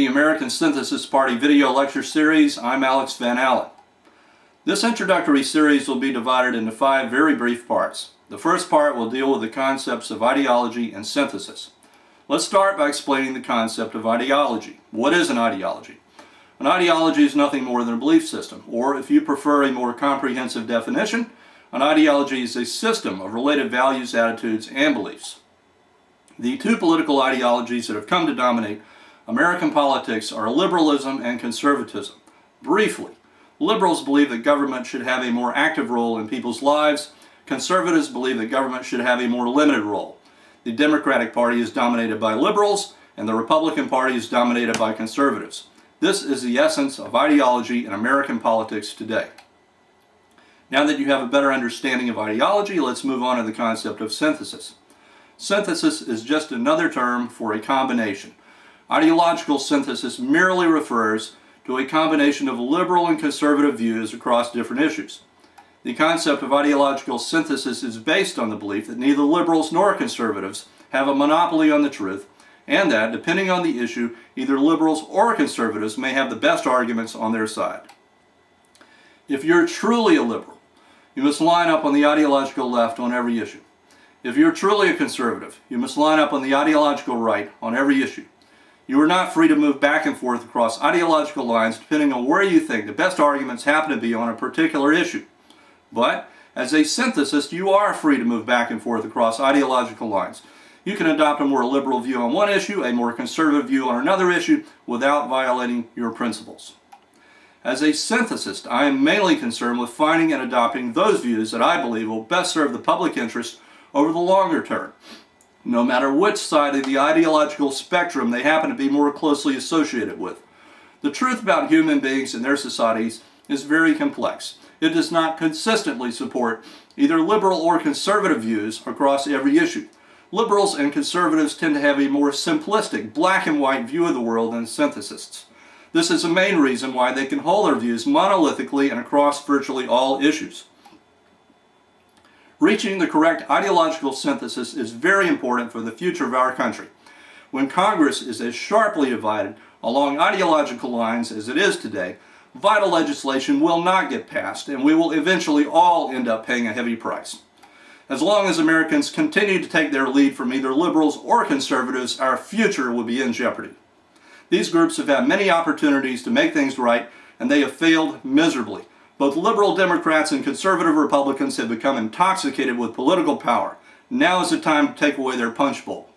the American Synthesis Party video lecture series. I'm Alex Van Allen. This introductory series will be divided into 5 very brief parts. The first part will deal with the concepts of ideology and synthesis. Let's start by explaining the concept of ideology. What is an ideology? An ideology is nothing more than a belief system, or if you prefer a more comprehensive definition, an ideology is a system of related values, attitudes, and beliefs. The 2 political ideologies that have come to dominate American politics are liberalism and conservatism. Briefly, liberals believe that government should have a more active role in people's lives. Conservatives believe that government should have a more limited role. The Democratic Party is dominated by liberals, and the Republican Party is dominated by conservatives. This is the essence of ideology in American politics today. Now that you have a better understanding of ideology, let's move on to the concept of synthesis. Synthesis is just another term for a combination. Ideological synthesis merely refers to a combination of liberal and conservative views across different issues. The concept of ideological synthesis is based on the belief that neither liberals nor conservatives have a monopoly on the truth, and that, depending on the issue, either liberals or conservatives may have the best arguments on their side. If you're truly a liberal, you must line up on the ideological left on every issue. If you're truly a conservative, you must line up on the ideological right on every issue. You are not free to move back and forth across ideological lines depending on where you think the best arguments happen to be on a particular issue. But, as a synthesist, you are free to move back and forth across ideological lines. You can adopt a more liberal view on one issue, a more conservative view on another issue, without violating your principles. As a synthesist, I am mainly concerned with finding and adopting those views that I believe will best serve the public interest over the longer term, no matter which side of the ideological spectrum they happen to be more closely associated with. The truth about human beings and their societies is very complex. It does not consistently support either liberal or conservative views across every issue. Liberals and conservatives tend to have a more simplistic, black and white view of the world than synthesists. This is the main reason why they can hold their views monolithically and across virtually all issues. Reaching the correct ideological synthesis is very important for the future of our country. When Congress is as sharply divided along ideological lines as it is today, vital legislation will not get passed, and we will eventually all end up paying a heavy price. As long as Americans continue to take their lead from either liberals or conservatives, our future will be in jeopardy. These groups have had many opportunities to make things right, and they have failed miserably. Both liberal Democrats and conservative Republicans have become intoxicated with political power. Now is the time to take away their punch bowl.